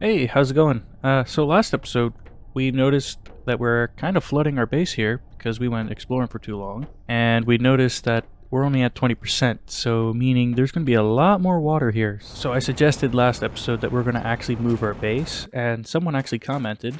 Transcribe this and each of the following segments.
Hey, how's it going? So last episode, we noticed that we're kind of flooding our base here because we went exploring for too long. And we noticed that we're only at 20%, so meaning there's going to be a lot more water here. So I suggested last episode that we're going to actually move our base, and someone actually commented.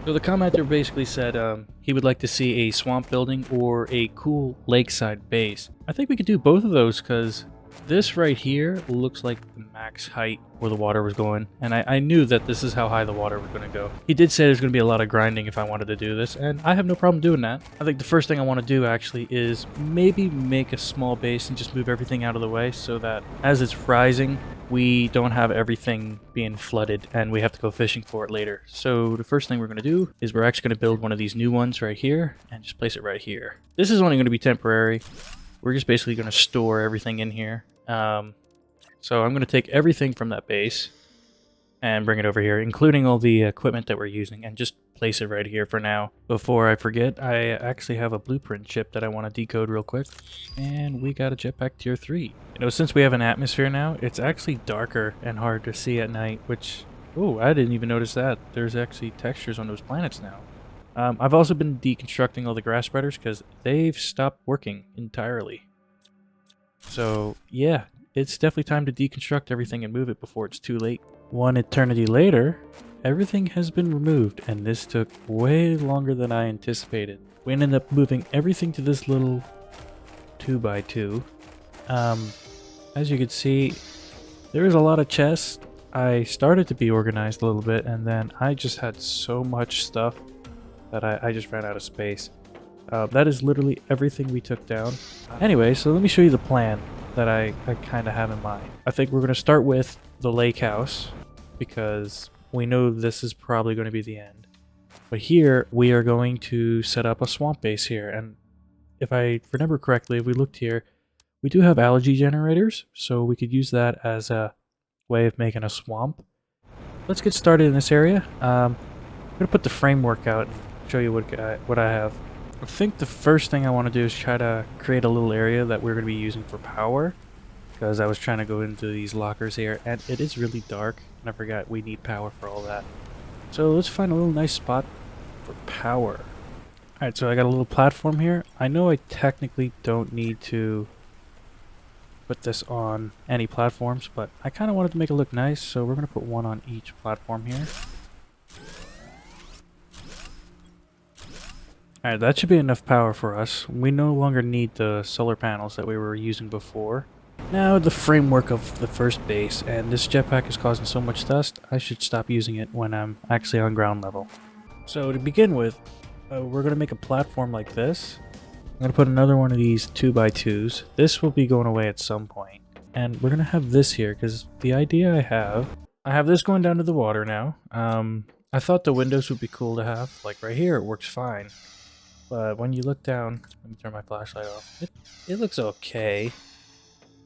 So the commenter basically said he would like to see a swamp building or a cool lakeside base. I think we could do both of those because this right here looks like the max height where the water was going, and I knew that this is how high the water was going to go. He did say there's going to be a lot of grinding if I wanted to do this, and I have no problem doing that. I think the first thing I want to do actually is maybe make a small base and just move everything out of the way so that as it's rising, we don't have everything being flooded and we have to go fishing for it later. So the first thing we're going to do is we're actually going to build one of these new ones right here and just place it right here. This is only going to be temporary. We're just basically going to store everything in here. So I'm going to take everything from that base and bring it over here, including all the equipment that we're using, and just place it right here for now. Before I forget, I actually have a blueprint chip that I want to decode real quick. And we got a jetpack tier 3. You know, since we have an atmosphere now, it's actually darker and hard to see at night, which... Oh, I didn't even notice that. There's actually textures on those planets now. I've also been deconstructing all the grass spreaders because they've stopped working entirely. So, yeah, it's definitely time to deconstruct everything and move it before it's too late. One eternity later, everything has been removed, and this took way longer than I anticipated. We ended up moving everything to this little 2x2. As you can see, there is a lot of chests. I started to be organized a little bit, and then I just had so much stuff that I just ran out of space. That is literally everything we took down. Anyway, so let me show you the plan that I kind of have in mind. I think we're going to start with the lake house because we know this is probably going to be the end. But here, we are going to set up a swamp base here. And if I remember correctly, if we looked here, we do have algae generators, so we could use that as a way of making a swamp. Let's get started in this area. I'm going to put the framework out and show you what I have. I think the first thing I want to do is try to create a little area that we're going to be using for power, because I was trying to go into these lockers here and it is really dark and I forgot we need power for all that. So let's find a little nice spot for power. Alright, so I got a little platform here. I know I technically don't need to put this on any platforms, but I kind of wanted to make it look nice, so we're going to put one on each platform here. Alright, that should be enough power for us. We no longer need the solar panels that we were using before. Now the framework of the first base, and this jetpack is causing so much dust, I should stop using it when I'm actually on ground level. So to begin with, we're going to make a platform like this. I'm going to put another one of these 2x2s. This will be going away at some point. And we're going to have this here, because the idea I have this going down to the water now. I thought the windows would be cool to have. Like right here, it works fine. But when you look down, let me turn my flashlight off. It looks okay.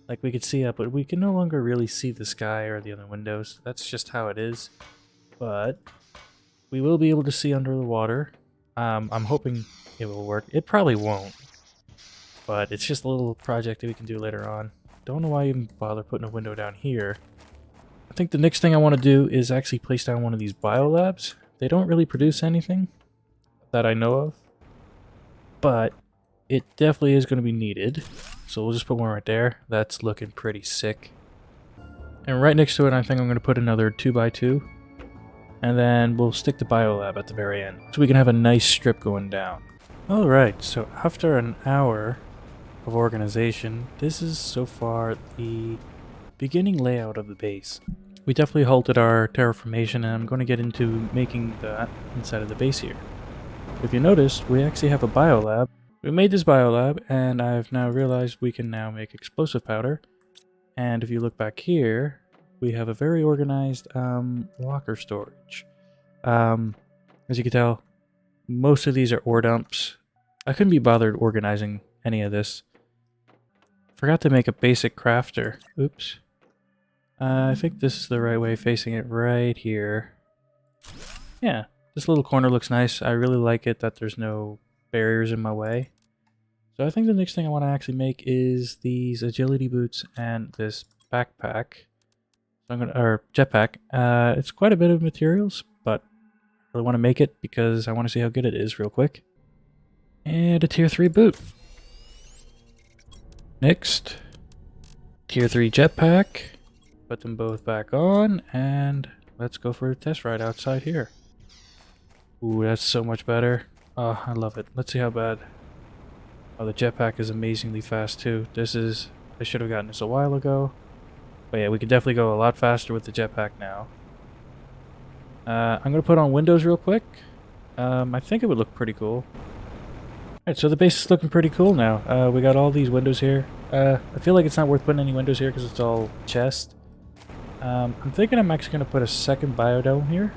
Like we could see up, but we can no longer really see the sky or the other windows. That's just how it is. But we will be able to see under the water. I'm hoping it will work. It probably won't. But it's just a little project that we can do later on. Don't know why I even bother putting a window down here. I think the next thing I want to do is actually place down one of these biolabs. They don't really produce anything that I know of, but it definitely is going to be needed. So we'll just put one right there. That's looking pretty sick. And right next to it, I think I'm going to put another 2x2. And then we'll stick the biolab at the very end, so we can have a nice strip going down. Alright, so after an hour of organization, this is so far the beginning layout of the base. We definitely halted our terraformation, and I'm going to get into making that inside of the base here. If you notice, we actually have a biolab. We made this biolab, and I've now realized we can now make explosive powder. And if you look back here, we have a very organized locker storage. As you can tell, most of these are ore dumps. I couldn't be bothered organizing any of this. Forgot to make a basic crafter. Oops. I think this is the right way, facing it right here. Yeah. This little corner looks nice. I really like it that there's no barriers in my way. So I think the next thing I want to actually make is these agility boots and this backpack. So I'm gonna, or jetpack. It's quite a bit of materials, but I really want to make it because I want to see how good it is real quick. And a tier 3 boot. Next, tier 3 jetpack. Put them both back on, and let's go for a test ride outside here. Ooh, that's so much better. Oh, I love it. Let's see how bad. Oh, the jetpack is amazingly fast too. I should have gotten this a while ago. But yeah, we could definitely go a lot faster with the jetpack now. I'm going to put on windows real quick. I think it would look pretty cool. Alright, so the base is looking pretty cool now. We got all these windows here. I feel like it's not worth putting any windows here because it's all chest. I'm thinking I'm actually going to put a second biodome here.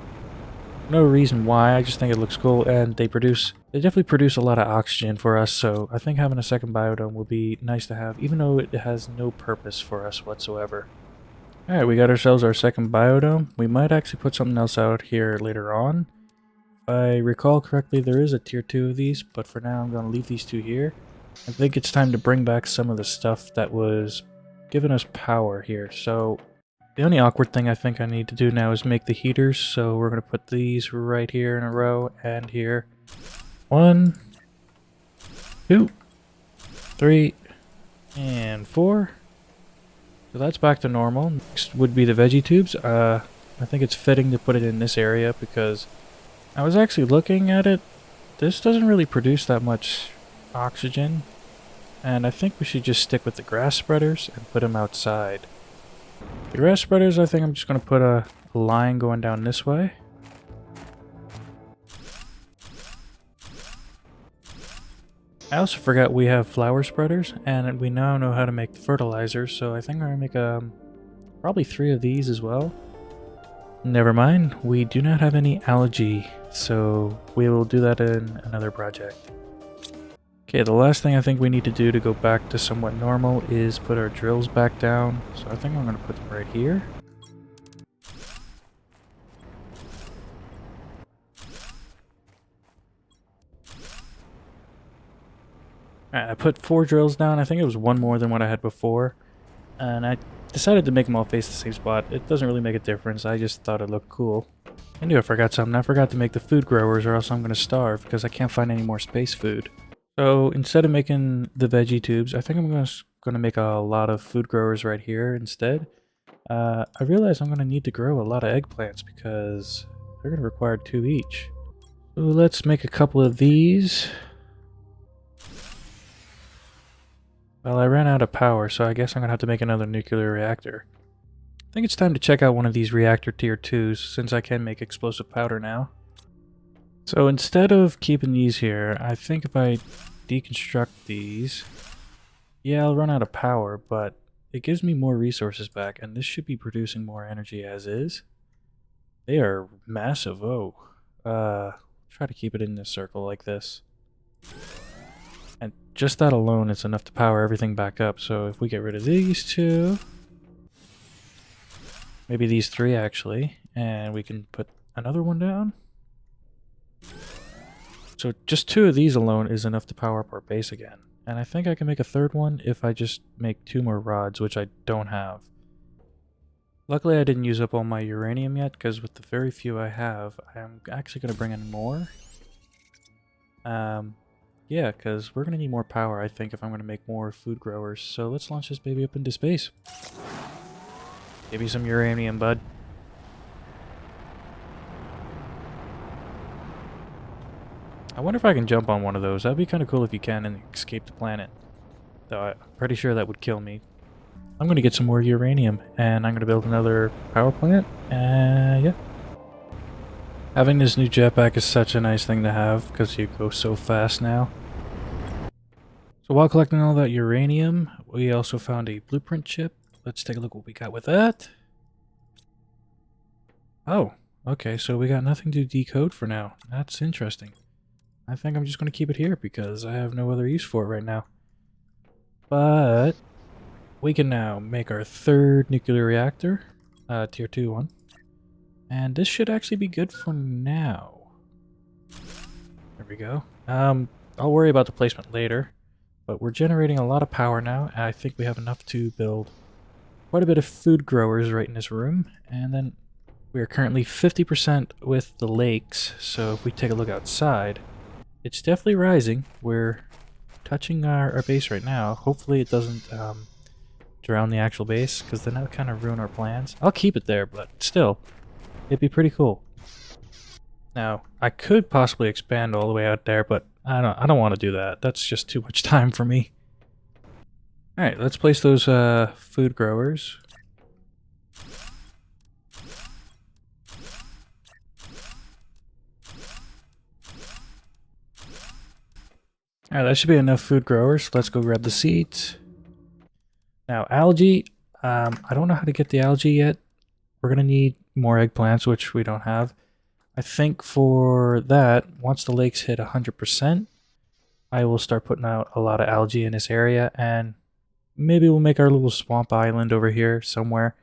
No reason why, I just think it looks cool, and they definitely produce a lot of oxygen for us, so I think having a second biodome will be nice to have, even though it has no purpose for us whatsoever. Alright, we got ourselves our second biodome. We might actually put something else out here later on. If I recall correctly, there is a tier 2 of these, but for now I'm going to leave these two here. I think it's time to bring back some of the stuff that was giving us power here, so the only awkward thing I think I need to do now is make the heaters, so we're going to put these right here in a row, and here. 1, 2, 3, and 4. So that's back to normal. Next would be the veggie tubes. I think it's fitting to put it in this area because I was actually looking at it. This doesn't really produce that much oxygen, and I think we should just stick with the grass spreaders and put them outside. The grass spreaders, I think I'm just going to put a line going down this way. I also forgot we have flower spreaders, and we now know how to make the fertilizer, so I think I'm going to make probably 3 of these as well. Never mind, we do not have any algae, so we will do that in another project. Okay, the last thing I think we need to do to go back to somewhat normal is put our drills back down. So I think I'm going to put them right here. Alright, I put 4 drills down. I think it was 1 more than what I had before. And I decided to make them all face the same spot. It doesn't really make a difference. I just thought it looked cool. I knew I forgot something. I forgot to make the food growers or else I'm going to starve because I can't find any more space food. So instead of making the veggie tubes, I think I'm going to make a lot of food growers right here instead. I realize I'm going to need to grow a lot of eggplants because they're going to require 2 each. So let's make a couple of these. Well, I ran out of power, so I guess I'm going to have to make another nuclear reactor. I think it's time to check out one of these reactor tier 2s since I can make explosive powder now. So instead of keeping these here, I think if I deconstruct these, yeah, I'll run out of power, but it gives me more resources back, and this should be producing more energy as is. They are massive. Oh, try to keep it in this circle like this. And just that alone is enough to power everything back up. So if we get rid of these 2, maybe these 3 actually, and we can put another one down. So just 2 of these alone is enough to power up our base again. And I think I can make a 3rd one if I just make 2 more rods, which I don't have. Luckily I didn't use up all my uranium yet, because with the very few I have, I'm actually going to bring in more. Yeah, because we're going to need more power, I think, if I'm going to make more food growers. So let's launch this baby up into space. Give me some uranium, bud. I wonder if I can jump on one of those. That'd be kind of cool if you can and escape the planet. Though I'm pretty sure that would kill me. I'm going to get some more uranium, and I'm going to build another power plant. Yeah. Having this new jetpack is such a nice thing to have, because you go so fast now. So while collecting all that uranium, we also found a blueprint chip. Let's take a look what we got with that. Oh, okay, so we got nothing to decode for now. That's interesting. I think I'm just going to keep it here because I have no other use for it right now. But we can now make our 3rd nuclear reactor, tier 2 one. And this should actually be good for now. There we go. I'll worry about the placement later. But we're generating a lot of power now, and I think we have enough to build quite a bit of food growers right in this room, and then we are currently 50% with the lakes, so if we take a look outside, it's definitely rising. We're touching our base right now. Hopefully it doesn't drown the actual base, because then that would kind of ruin our plans. I'll keep it there, but still, it'd be pretty cool. Now, I could possibly expand all the way out there, but I don't want to do that. That's just too much time for me. Alright, let's place those food growers. Alright, that should be enough food growers. Let's go grab the seeds. Now, algae. I don't know how to get the algae yet. We're going to need more eggplants, which we don't have. I think for that, once the lakes hit 100%, I will start putting out a lot of algae in this area, and maybe we'll make our little swamp island over here somewhere.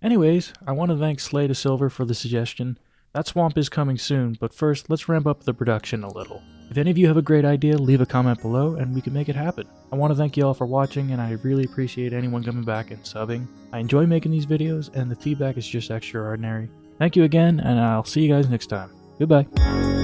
Anyways, I want to thank Slay to Silver for the suggestion. That swamp is coming soon, but first, let's ramp up the production a little. If any of you have a great idea, leave a comment below and we can make it happen. I want to thank you all for watching, and I really appreciate anyone coming back and subbing. I enjoy making these videos and the feedback is just extraordinary. Thank you again, and I'll see you guys next time. Goodbye.